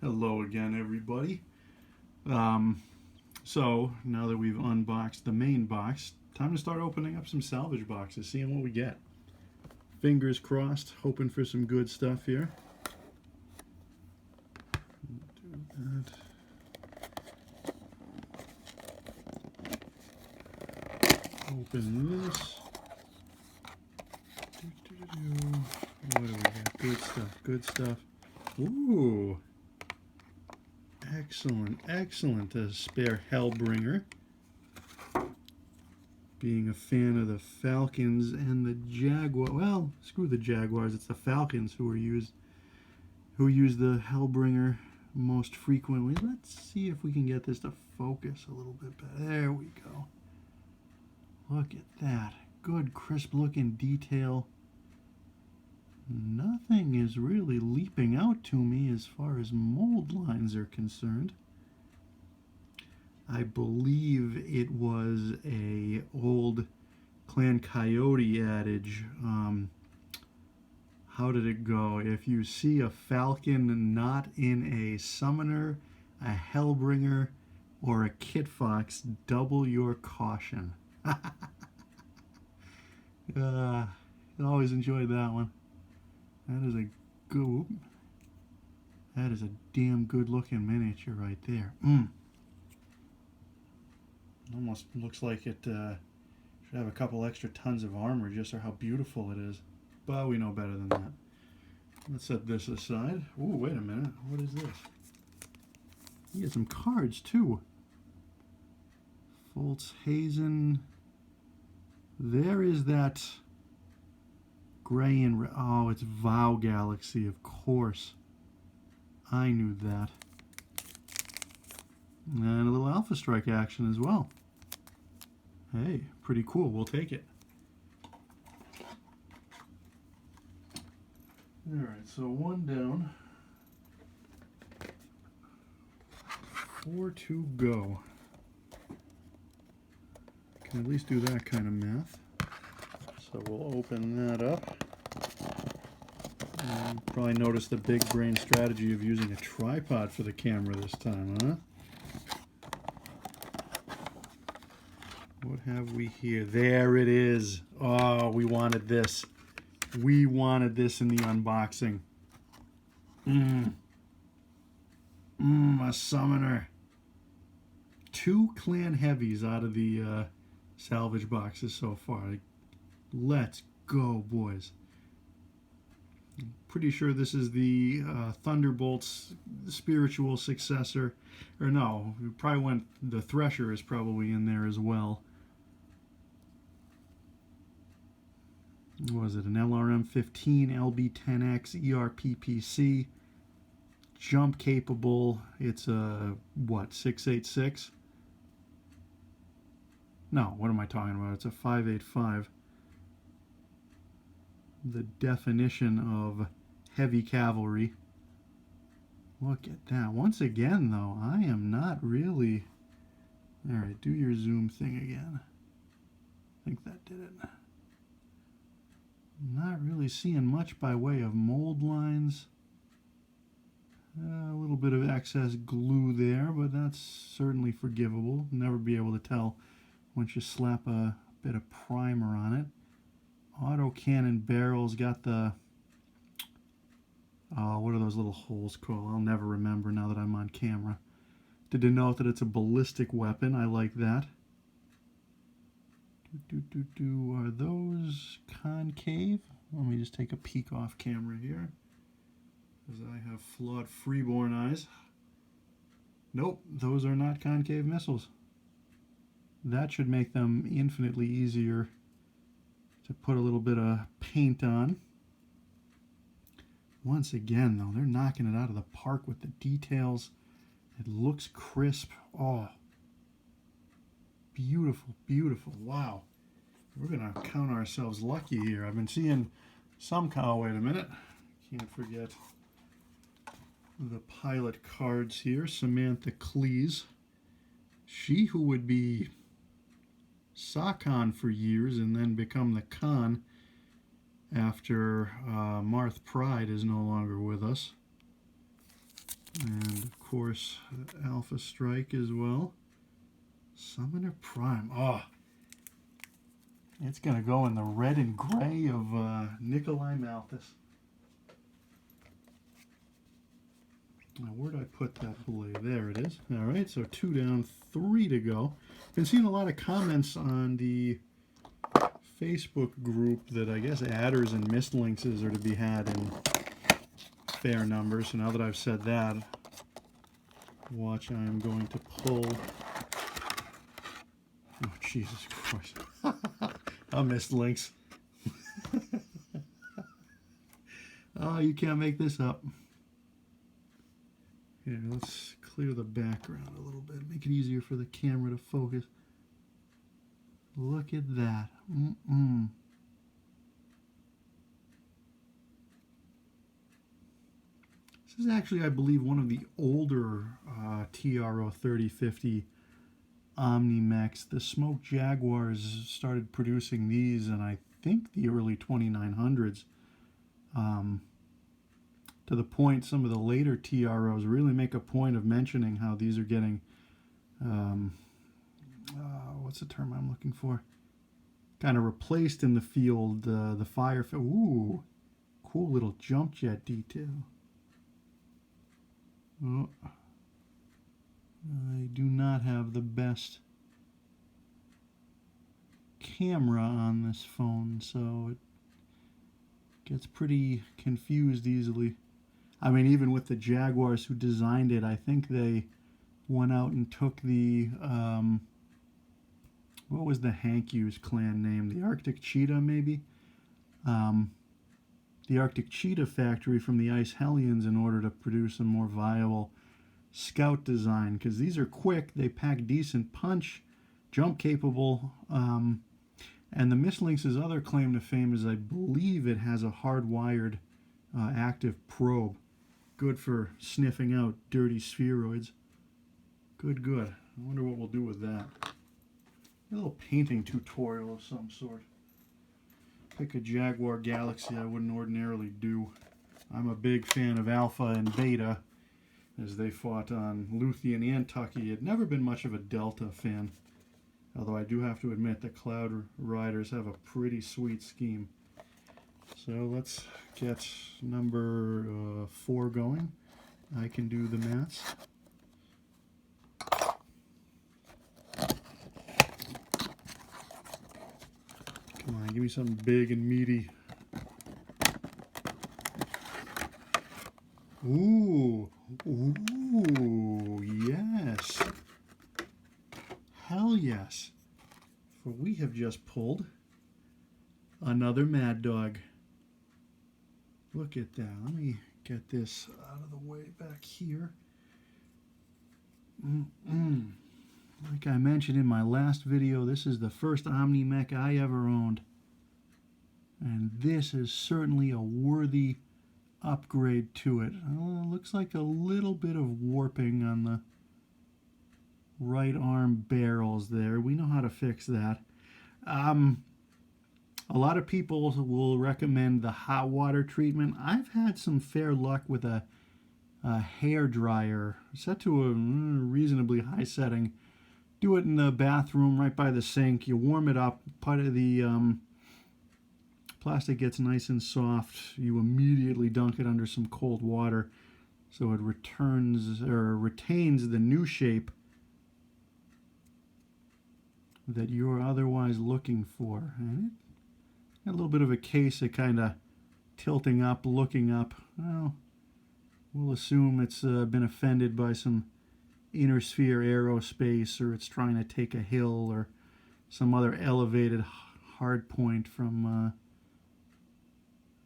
Hello again, everybody. So now that we've unboxed the main box, time to start opening up some salvage boxes, seeing what we get. Fingers crossed, hoping for some good stuff here. Do that. Open this. What do we got? Good stuff, good stuff. Ooh. Excellent, excellent. A spare Hellbringer. Being a fan of the Falcons and the Jaguar. Well, screw the Jaguars. It's the Falcons who use the Hellbringer most frequently. Let's see if we can get this to focus a little bit better. There we go. Look at that. Good, crisp-looking detail. Nothing is really leaping out to me as far as mold lines are concerned. I believe it was a old Clan Coyote adage. How did it go? If you see a falcon not in a summoner, a hellbringer, or a kit fox, double your caution. I always enjoyed that one. That is a good. That is a damn good looking miniature right there. Almost looks like it should have a couple extra tons of armor just for how beautiful it is. But we know better than that. Let's set this aside. Ooh, wait a minute. What is this? He has some cards too. Foltz-Hazen. There is that gray and red. Oh, it's Vow Galaxy, of course. I knew that. And a little Alpha Strike action as well. Hey, pretty cool. We'll take it. Alright, so one down. 4 to go. Can at least do that kind of math. So we'll open that up. And probably notice the big brain strategy of using a tripod for the camera this time, huh? What have we here? There it is. Oh, we wanted this. We wanted this in the unboxing. A summoner. 2 clan heavies out of the salvage boxes so far. Let's go, boys. Pretty sure this is the Thunderbolt's spiritual successor. Or no, we probably went, the Thresher is probably in there as well. What was it? An LRM-15, LB-10X, ERPPC. Jump capable. It's a, what, 686? No, what am I talking about? It's a 585. The definition of heavy cavalry. Look at that. Once again, though, I am not really... Alright, do your zoom thing again. I think that did it. Not really seeing much by way of mold lines. A little bit of excess glue there, but that's certainly forgivable. Never be able to tell once you slap a bit of primer on it. Autocannon barrels got the, what are those little holes called? I'll never remember now that I'm on camera. To denote that it's a ballistic weapon, I like that. Are those concave? Let me just take a peek off camera here, because I have flawed freeborn eyes. Nope, those are not concave missiles. That should make them infinitely easier to put a little bit of paint on. Once again, though, they're knocking it out of the park with the details. It looks crisp. Oh, beautiful, beautiful. Wow. We're going to count ourselves lucky here. I've been seeing some... Oh, wait a minute. Can't forget the pilot cards here. Samantha Cleese. She who would be Sakon for years and then become the Khan after Marth Pride is no longer with us. And course, Alpha Strike as well. Summoner Prime. Oh, it's going to go in the red and gray of Nikolai Malthus. Now, where did I put that blade? There it is. All right, so 2 down, 3 to go. Been seeing a lot of comments on the Facebook group that I guess adders and Mist Lynxes are to be had in fair numbers. So now that I've said that, watch, I am going to pull. Oh, Jesus Christ. A Mist Lynx. Oh, you can't make this up. Here, let's clear the background a little bit. Make it easier for the camera to focus. Look at that. This is actually, I believe, one of the older TRO 3050 OmniMechs. The Smoke Jaguars started producing these in, I think, the early 2900s. To the point, some of the later TROs really make a point of mentioning how these are getting, what's the term I'm looking for? Kind of replaced in the field. The fire, ooh, cool little jump jet detail. Oh, I do not have the best camera on this phone, so it gets pretty confused easily. I mean, even with the Jaguars who designed it, I think they went out and took the, what was the Hank Hughes clan name? The Arctic Cheetah, maybe? The Arctic Cheetah factory from the Ice Hellions in order to produce a more viable Scout design, because these are quick, they pack decent punch, jump capable, and the Mist Lynx's other claim to fame is I believe it has a hardwired active probe. Good for sniffing out dirty spheroids. Good, good. I wonder what we'll do with that. A little painting tutorial of some sort. Pick a Jaguar Galaxy I wouldn't ordinarily do. I'm a big fan of Alpha and Beta, as they fought on Luthien and Tucky. Had never been much of a Delta fan, although I do have to admit the Cloud Riders have a pretty sweet scheme. So let's get number 4 going. I can do the maths. Come on, give me something big and meaty. Ooh, ooh, yes. Hell yes. For we have just pulled another Mad Dog. Look at that. Let me get this out of the way back here. Like I mentioned in my last video, this is the first OmniMech I ever owned. And this is certainly a worthy upgrade to it. Looks like a little bit of warping on the right arm barrels there. We know how to fix that. A lot of people will recommend the hot water treatment. I've had some fair luck with a hair dryer set to a reasonably high setting. Do it in the bathroom right by the sink. You warm it up. Part of the plastic gets nice and soft. You immediately dunk it under some cold water so it retains the new shape that you're otherwise looking for. And it got a little bit of a case of kind of tilting up, looking up. Well, we'll assume it's been offended by some inner sphere aerospace, or it's trying to take a hill or some other elevated hard point from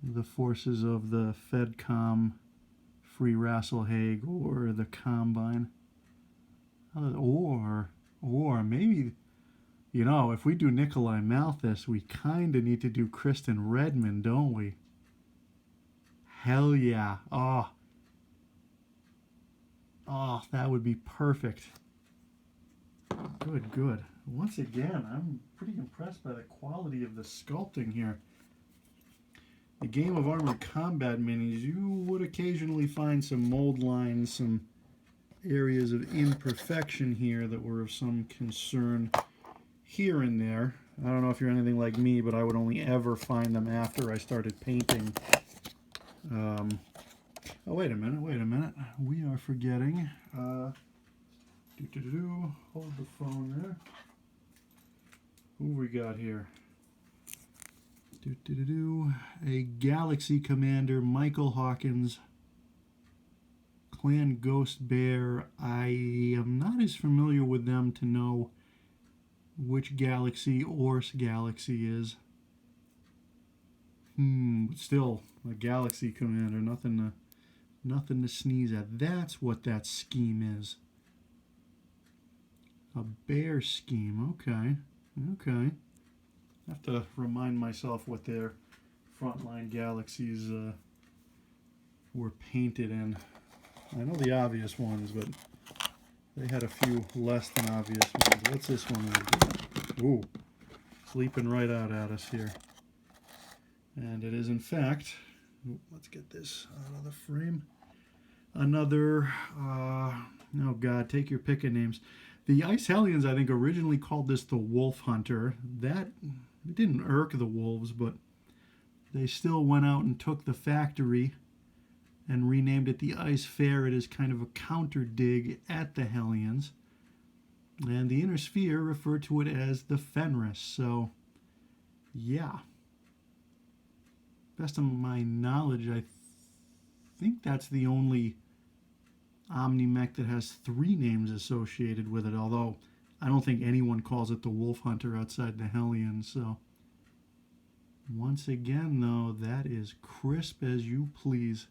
the forces of the FedCom, Free Rasselhaig, or the Combine. Or maybe, you know, if we do Nikolai Malthus, we kind of need to do Kristen Redmond, don't we? Hell yeah. Oh, that would be perfect. Good, good. Once again, I'm pretty impressed by the quality of the sculpting here. The Game of Armored Combat minis, you would occasionally find some mold lines, some areas of imperfection here that were of some concern here and there. I don't know if you're anything like me, but I would only ever find them after I started painting. Oh, wait a minute. We are forgetting. Hold the phone there. Who we got here? A Galaxy Commander, Michael Hawkins, Clan Ghost Bear. I am not as familiar with them to know which Galaxy Orse Galaxy is. Still a Galaxy Commander, nothing to sneeze at. That's what that scheme is. A bear scheme. Okay. I have to remind myself what their frontline galaxies were painted in. I know the obvious ones, but they had a few less than obvious ones. What's this one? Ooh, sleeping right out at us here. And it is, in fact, let's get this out of the frame. Another, oh God, take your pick of names. The Ice Hellions, I think, originally called this the Wolf Hunter. That it didn't irk the wolves, but they still went out and took the factory and renamed it the Ice Ferret as kind of a counter dig at the Hellions. And the Inner Sphere referred to it as the Fenris. So, yeah. Best of my knowledge, I think that's the only OmniMech that has 3 names associated with it, although I don't think anyone calls it the Wolf Hunter outside the Hellions. So, once again, though, that is crisp as you please.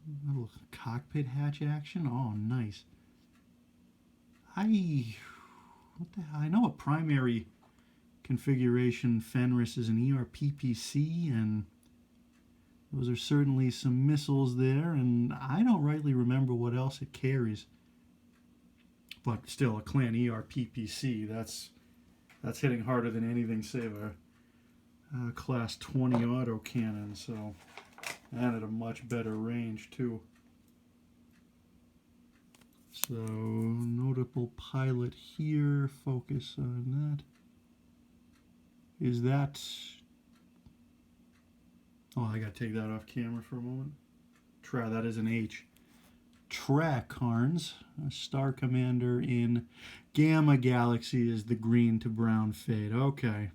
A little cockpit hatch action. Oh, nice. I know a primary configuration Fenris is an ERPPC, and those are certainly some missiles there, and I don't rightly remember what else it carries. But still, a Clan ERPPC, that's hitting harder than anything save a Class 20 autocannon, so, and at a much better range, too. So, notable pilot here, focus on that. Is that... Oh, I gotta take that off camera for a moment. That is an H. Trakarns, a star commander in Gamma Galaxy, is the green to brown fade. Okay.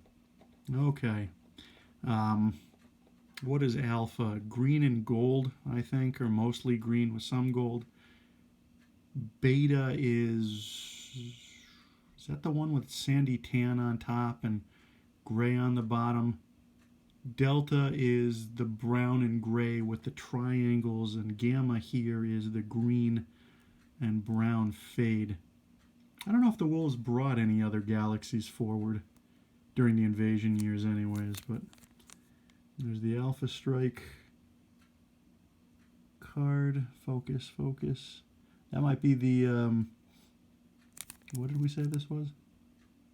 What is Alpha? Green and gold, I think, or mostly green with some gold. Beta is that the one with sandy tan on top and gray on the bottom? Delta is the brown and gray with the triangles, and Gamma here is the green and brown fade. I don't know if the Wolves brought any other galaxies forward during the invasion years anyways, but there's the Alpha Strike card. Focus. That might be the, what did we say this was?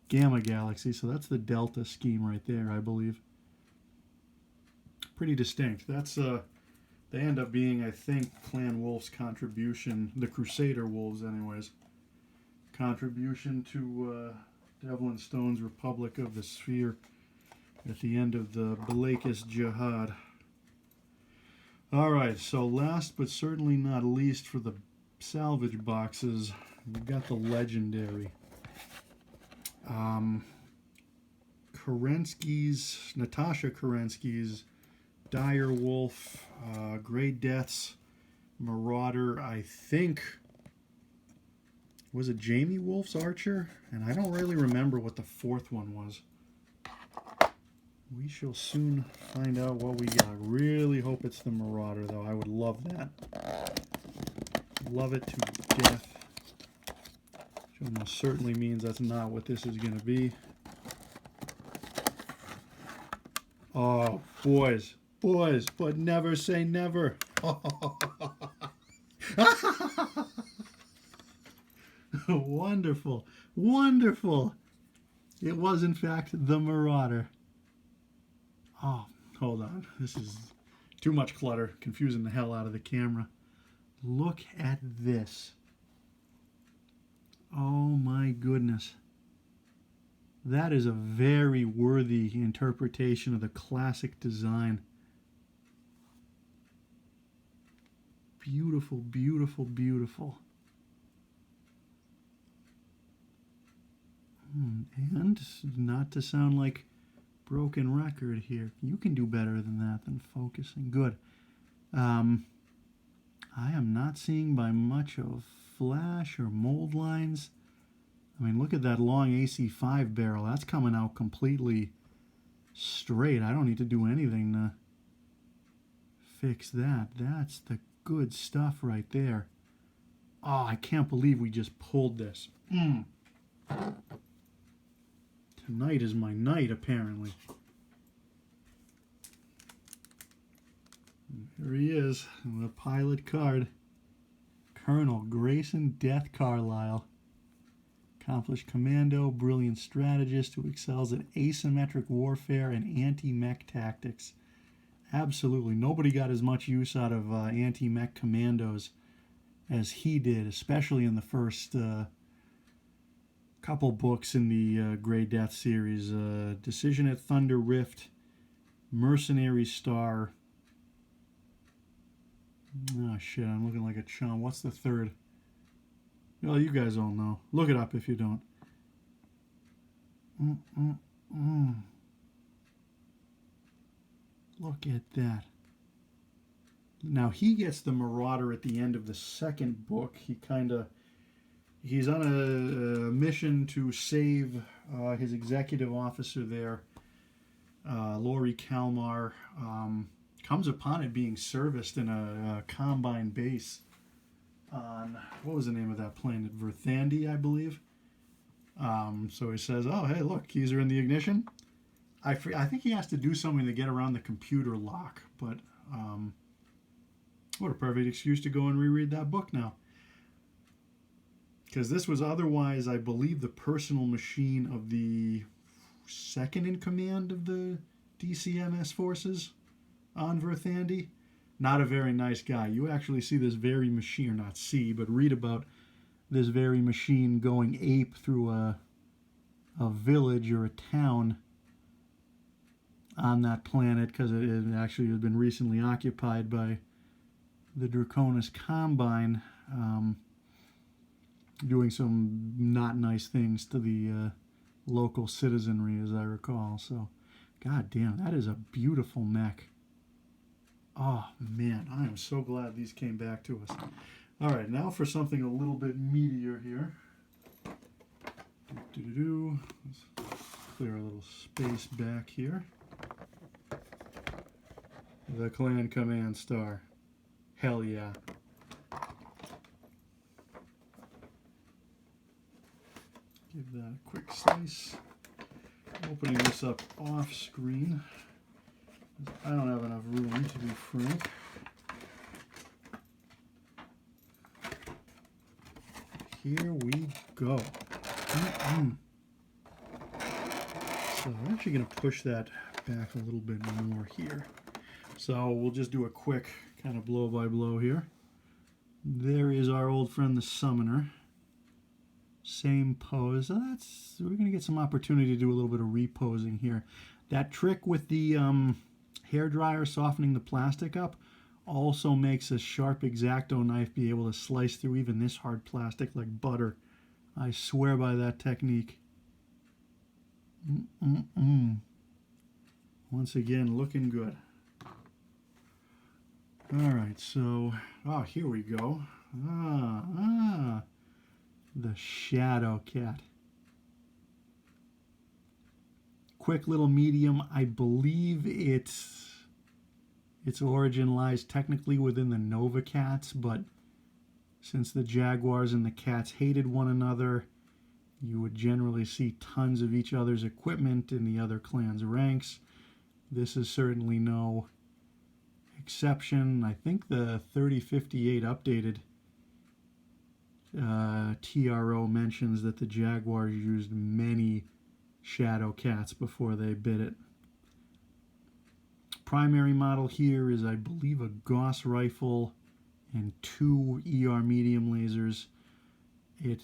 Gamma Galaxy, so that's the Delta scheme right there, I believe. Pretty distinct. That's, they end up being, I think, Clan Wolf's contribution, the Crusader Wolves anyways, contribution to Devlin Stone's Republic of the Sphere at the end of the Blakist Jihad. Alright, so last but certainly not least for the salvage boxes, we've got the legendary. Natasha Kerensky's Dire Wolf, Grey Death's Marauder, I think, was it Jamie Wolf's Archer? And I don't really remember what the 4th one was. We shall soon find out what we got. Really hope it's the Marauder, though. I would love that. Love it to death. Which almost certainly means that's not what this is going to be. Oh, boys, but never say never. Wonderful. It was, in fact, the Marauder. Oh, hold on. This is too much clutter, confusing the hell out of the camera. Look at this. Oh my goodness. That is a very worthy interpretation of the classic design. Beautiful, beautiful, beautiful. And not to sound like broken record here, you can do better than that, than focusing. Good. I am not seeing by much of flash or mold lines. I mean, look at that long AC5 barrel. That's coming out completely straight. I don't need to do anything to fix that. That's the good stuff right there. Oh, I can't believe we just pulled this. Tonight is my night, apparently. Here he is, the pilot card. Colonel Grayson Death Carlisle. Accomplished commando, brilliant strategist who excels at asymmetric warfare and anti-mech tactics. Absolutely. Nobody got as much use out of anti-mech commandos as he did, especially in the first couple books in the Grey Death series. Decision at Thunder Rift, Mercenary Star. Oh shit, I'm looking like a chum. What's the third? Well, you guys all know. Look it up if you don't. Look at that. Now he gets the Marauder at the end of the second book. He's on a mission to save his executive officer there, Laurie Kalmar. Comes upon it being serviced in a Combine base on, what was the name of that planet? Verthandi, I believe. So he says, oh, hey, look, keys are in the ignition. I think he has to do something to get around the computer lock, but what a perfect excuse to go and reread that book now. Because this was otherwise, I believe, the personal machine of the second in command of the DCMS forces on Verthandi. Not a very nice guy. You actually see this very machine, or not see, but read about this very machine going ape through a village or a town on that planet, because it actually has been recently occupied by the Draconis Combine, doing some not nice things to the local citizenry, as I recall. So, god damn, that is a beautiful mech. Oh, man, I am so glad these came back to us. All right, now for something a little bit meatier here. Let's clear a little space back here. The Clan Command Star. Hell yeah. Give that a quick slice. Opening this up off screen. I don't have enough room, to be frank. Here we go. So I'm actually going to push that back a little bit more here. So we'll just do a quick kind of blow by blow here. There is our old friend the Summoner. Same pose. So we're going to get some opportunity to do a little bit of reposing here. That trick with the hairdryer softening the plastic up also makes a sharp X-Acto knife be able to slice through even this hard plastic like butter. I swear by that technique. Once again, looking good. All right, so, here we go. The Shadow Cat. Quick little medium. I believe its origin lies technically within the Nova Cats, but since the Jaguars and the Cats hated one another, you would generally see tons of each other's equipment in the other clan's ranks. This is certainly no exception. I think the 3058 updated TRO mentions that the Jaguars used many Shadow Cats before they bit it. Primary model here is, I believe, a Gauss rifle and 2 ER medium lasers. It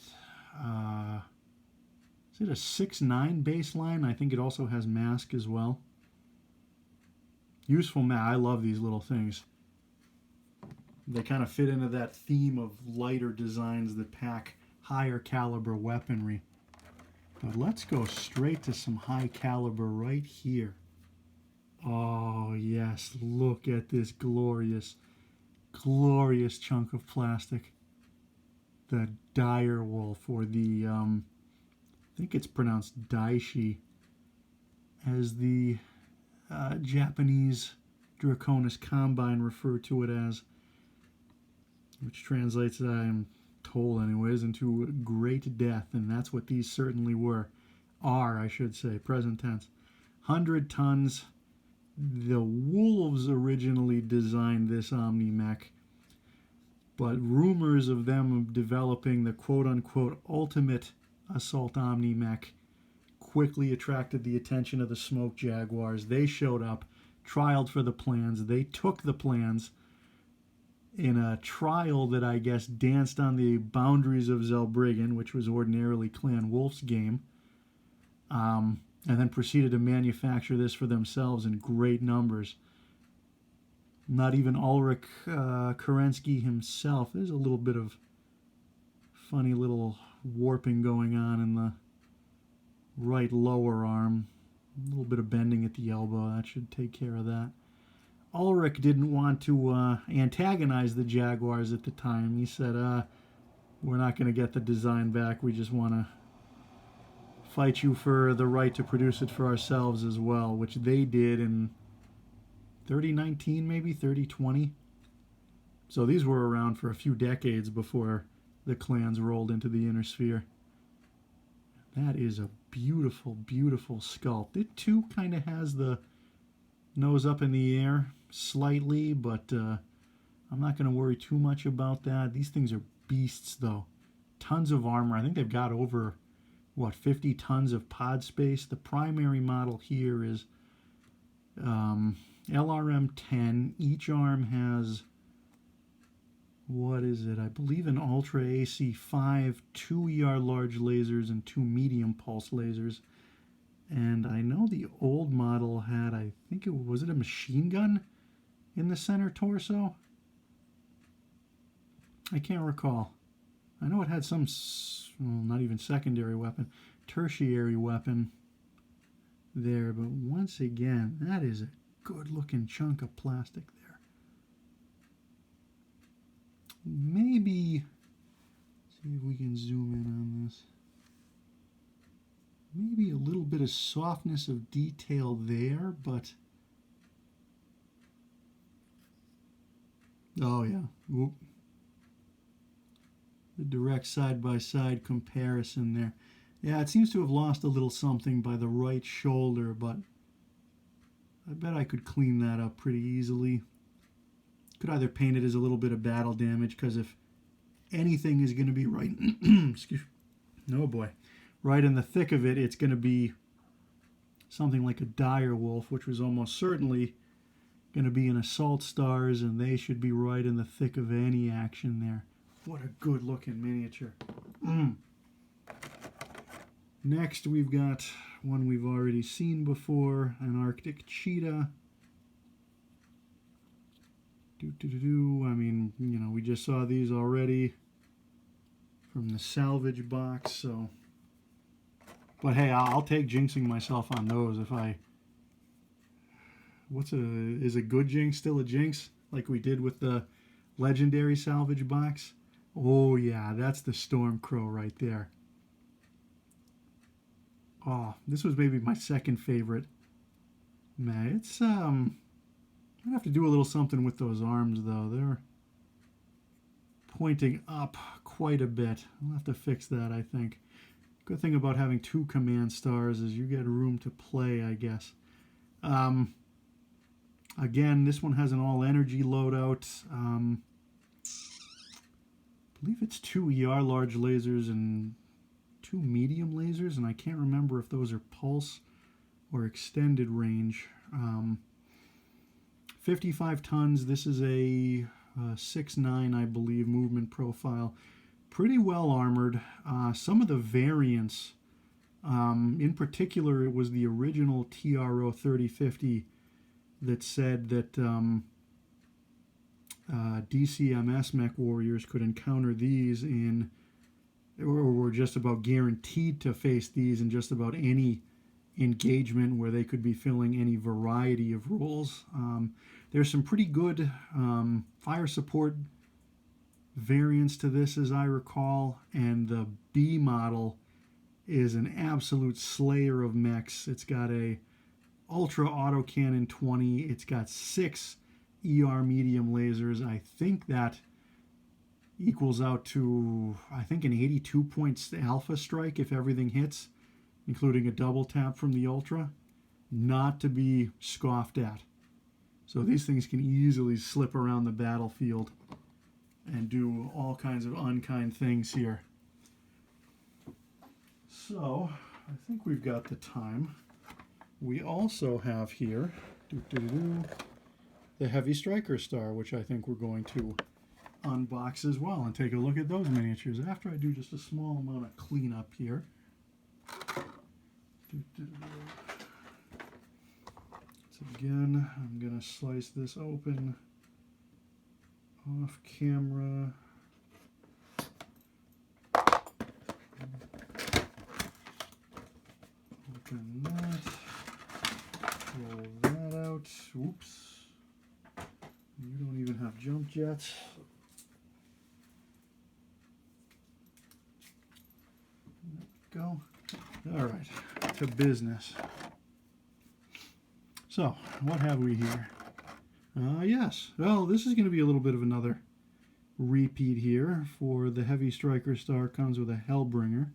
is it a 6.9 baseline? I think it also has mask as well. Useful mask. I love these little things. They kind of fit into that theme of lighter designs that pack higher caliber weaponry. But let's go straight to some high caliber right here. Oh yes, look at this glorious, glorious chunk of plastic. The dire wolf, or the, I think it's pronounced Daishi, as the Japanese Draconis Combine refer to it as, which translates, I'm told anyways, into great death, and that's what these certainly are, I should say, present tense. 100 tons. The Wolves originally designed this OmniMech, but rumors of them developing the quote-unquote ultimate assault OmniMech quickly attracted the attention of the Smoke Jaguars. They showed up, trialed for the plans. They took the plans in a trial that I guess danced on the boundaries of Zelbriggen, which was ordinarily Clan Wolf's game, and then proceeded to manufacture this for themselves in great numbers. Not even Ulrich Kerensky himself. There's a little bit of funny little warping going on in the right lower arm. A little bit of bending at the elbow. That should take care of that. Ulrich didn't want to antagonize the Jaguars at the time. He said, we're not going to get the design back. We just want to fight you for the right to produce it for ourselves as well, which they did in 3019, maybe 3020. So these were around for a few decades before the clans rolled into the inner sphere. That is a beautiful, beautiful sculpt. It too kind of has the nose up in the air slightly, but I'm not going to worry too much about that. These things are beasts, though. Tons of armor. I think they've got over, 50 tons of pod space. The primary model here is LRM-10. Each arm has, I believe an Ultra AC-5, 2 ER large lasers, and 2 medium pulse lasers. And I know the old model had, I think was it a machine gun in the center torso? I can't recall. I know it had some, not even secondary weapon, tertiary weapon there. But once again, that is a good-looking chunk of plastic there. Maybe, see if we can zoom in on this. Maybe a little bit of softness of detail there, but oh yeah, whoop. The direct side-by-side comparison there. Yeah, it seems to have lost a little something by the right shoulder, but I bet I could clean that up pretty easily. Could either paint it as a little bit of battle damage, because if anything is going to be right, excuse, oh boy, right in the thick of it, it's going to be something like a dire wolf, which was almost certainly going to be in assault stars, and they should be right in the thick of any action there. What a good looking miniature. Next we've got one we've already seen before, an Arctic Cheetah. I mean, we just saw these already from the Salvage box, so. But hey, I'll take jinxing myself on those if I. Is a good jinx still a jinx? Like we did with the legendary Salvage box? Oh yeah, that's the Stormcrow right there. Oh, this was maybe my second favorite. Man, it's I'm gonna have to do a little something with those arms though. They're pointing up quite a bit. I'll have to fix that, I think. Good thing about having 2 command stars is you get room to play, I guess. Again, this one has an all-energy loadout. I believe it's 2 ER large lasers and 2 medium lasers, and I can't remember if those are pulse or extended range. 55 tons. This is a 6'9", I believe, movement profile. Pretty well armored. Some of the variants, in particular, it was the original TRO 3050 that said that DCMS mech warriors could encounter these in, or were just about guaranteed to face these in just about any engagement where they could be filling any variety of roles. There's some pretty good fire support variants to this, as I recall, and the B model is an absolute slayer of mechs. It's got a ultra autocannon 20. It's got 6 ER medium lasers. I think that equals out to, I think, an 82 points alpha strike if everything hits, including a double tap from the ultra. Not to be scoffed at. So these things can easily slip around the battlefield and do all kinds of unkind things here. So I think we've got the time. We also have here the Heavy Striker Star, which I think we're going to unbox as well and take a look at those miniatures after I do just a small amount of cleanup here. So again, I'm going to slice this open off camera. Open that. Roll that out. Oops. You don't even have jump jets. There we go. All right, to business. So, what have we here? Yes. Well, this is going to be a little bit of another repeat here. For the Heavy Striker Star comes with a Hellbringer,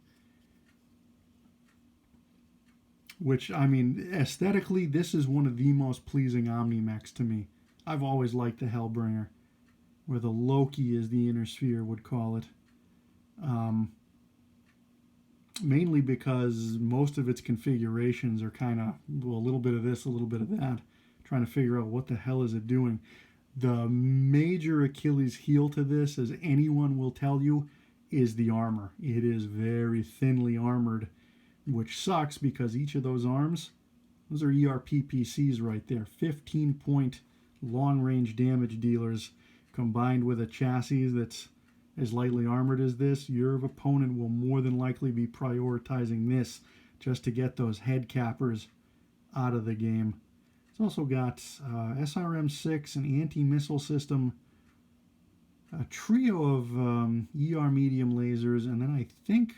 which, I mean, aesthetically, this is one of the most pleasing OmniMechs to me. I've always liked the Hellbringer, where the Loki, as the Inner Sphere would call it. Mainly because most of its configurations are kind of, well, a little bit of this, a little bit of that, trying to figure out what the hell is it doing. The major Achilles heel to this, as anyone will tell you, is the armor. It is very thinly armored, which sucks because each of those arms, those are ERPPCs right there. 15-point long-range damage dealers combined with a chassis that's as lightly armored as this. Your opponent will more than likely be prioritizing this just to get those head cappers out of the game. It's also got SRM-6, an anti-missile system, a trio of ER medium lasers, and then I think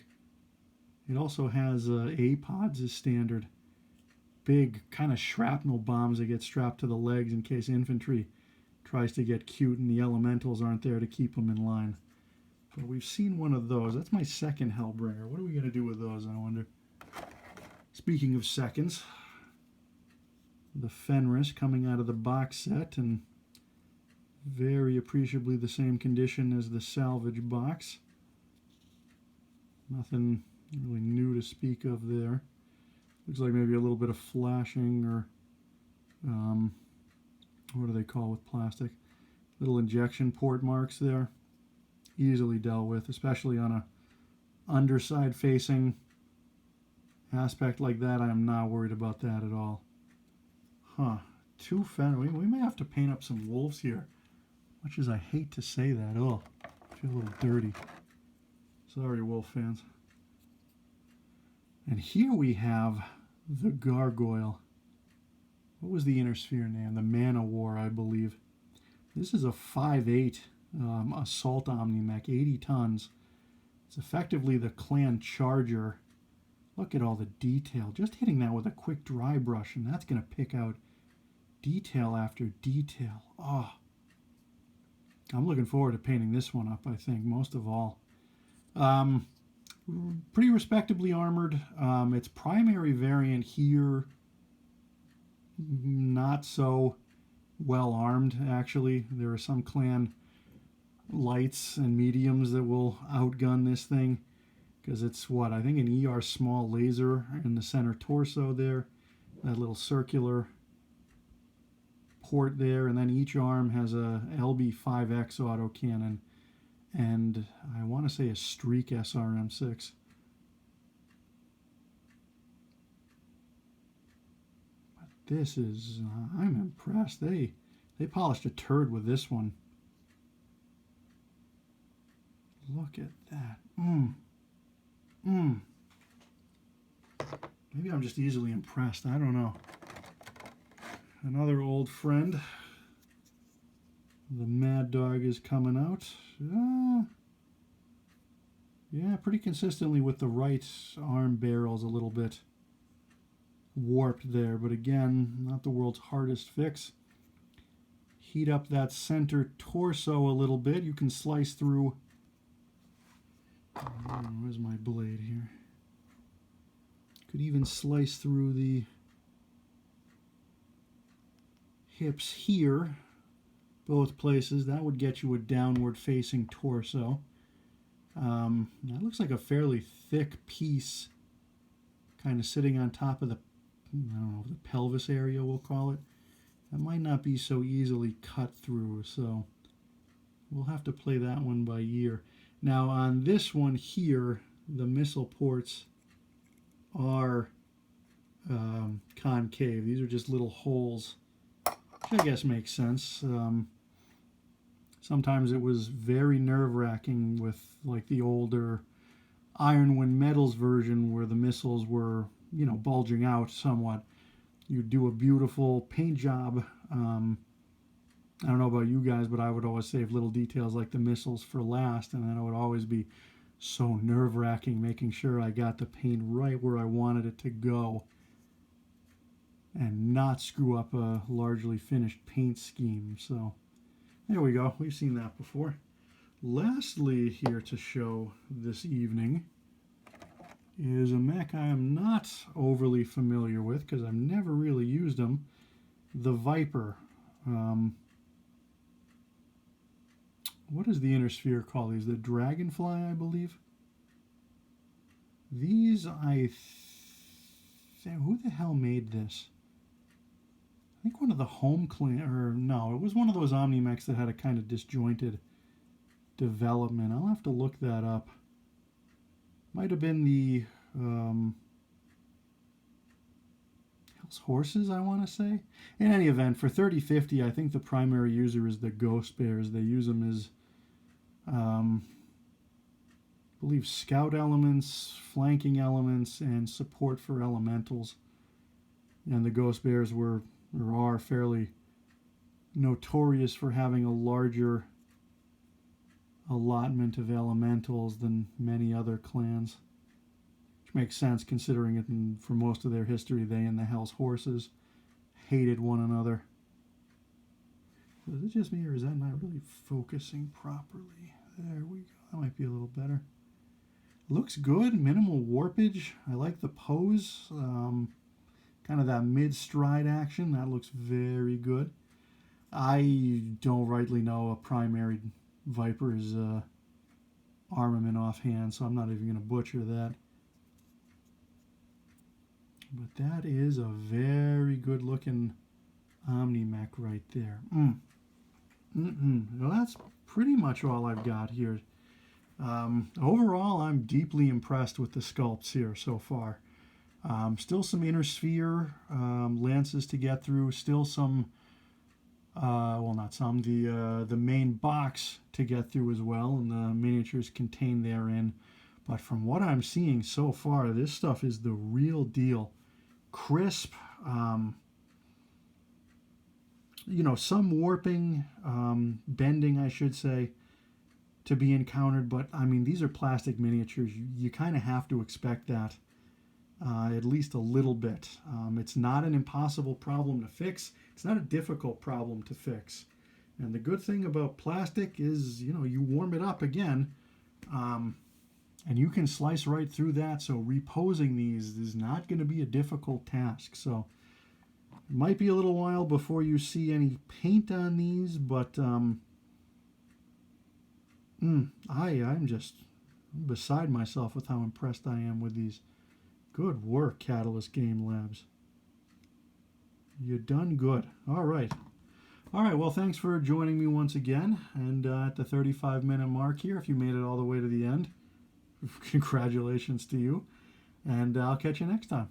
it also has A-pods as standard. Big kind of shrapnel bombs that get strapped to the legs in case infantry tries to get cute and the elementals aren't there to keep them in line. But we've seen one of those. That's my second Hellbringer. What are we going to do with those, I wonder? Speaking of seconds, the Fenris coming out of the box set and very appreciably the same condition as the Salvage box. Nothing really new to speak of there. Looks like maybe a little bit of flashing or what do they call with plastic? Little injection port marks there. Easily dealt with, especially on a underside facing aspect like that. I am not worried about that at all. Huh. Two Fenris. We may have to paint up some wolves here. Much as I hate to say that. Oh, I feel a little dirty. Sorry, wolf fans. And here we have the Gargoyle. What was the Inner Sphere name? The Man of War, I believe. This is a 5'8" assault OmniMech, 80 tons. It's effectively the Clan Charger. Look at all the detail. Just hitting that with a quick dry brush, and that's going to pick out detail after detail. Oh, I'm looking forward to painting this one up, I think, most of all. Pretty respectably armored. Its primary variant here, not so well armed, actually. There are some Clan lights and mediums that will outgun this thing because it's what, I think an ER small laser in the center torso there, that little circular port there, and then each arm has a LB5X autocannon, and I want to say a Streak SRM6. But this is, I'm impressed. They polished a turd with this one. Look at that. Maybe I'm just easily impressed. I don't know. Another old friend. The Mad Dog is coming out. Yeah, pretty consistently with the right arm barrels a little bit warped there. But again, not the world's hardest fix. Heat up that center torso a little bit. You can slice through. Where's my blade here? Could even slice through the hips here, both places. That would get you a downward facing torso. That looks like a fairly thick piece, kind of sitting on top of the, I don't know, the pelvis area, we'll call it. That might not be so easily cut through, so we'll have to play that one by ear. Now on this one here, the missile ports are concave. These are just little holes, which I guess makes sense. Sometimes it was very nerve-wracking with like the older Ironwind Metals version where the missiles were, you know, bulging out somewhat. You do a beautiful paint job. I don't know about you guys, but I would always save little details like the missiles for last, and then it would always be so nerve-wracking making sure I got the paint right where I wanted it to go and not screw up a largely finished paint scheme. So there we go. We've seen that before. Lastly here to show this evening is a mech I am not overly familiar with because I've never really used them. The Viper. What does the inner sphere call these? The Dragonfly, I believe. These, who the hell made this? I think one of the home clan, or no, it was one of those OmniMechs that had a kind of disjointed development. I'll have to look that up. Might have been the Hell's Horses, I want to say. In any event, for 3050, I think the primary user is the Ghost Bears. They use them as, I believe, scout elements, flanking elements, and support for elementals. And the Ghost Bears were, or are, fairly notorious for having a larger allotment of elementals than many other clans. Which makes sense considering it, for most of their history, they and the Hell's Horses hated one another. Is it just me, or is that not really focusing properly? There we go. That might be a little better. Looks good. Minimal warpage. I like the pose. Kind of that mid-stride action. That looks very good. I don't rightly know a primary Viper's armament offhand, so I'm not even going to butcher that. But that is a very good-looking OmniMech right there. Well, that's pretty much all I've got here. Overall, I'm deeply impressed with the sculpts here so far. Still some inner sphere lances to get through. Still some, well, not some, the main box to get through as well, and the miniatures contained therein. But from what I'm seeing so far, this stuff is the real deal. Crisp, you know, some warping, bending, I should say, to be encountered. But, I mean, these are plastic miniatures. You kind of have to expect that. At least a little bit. It's not an impossible problem to fix. It's not a difficult problem to fix. And the good thing about plastic is, you know, you warm it up again, and you can slice right through that. So reposing these is not going to be a difficult task. So it might be a little while before you see any paint on these, but I'm just beside myself with how impressed I am with these. Good work, Catalyst Game Labs. You done good. All right. All right, well, thanks for joining me once again. And at the 35-minute mark here, if you made it all the way to the end, congratulations to you. And I'll catch you next time.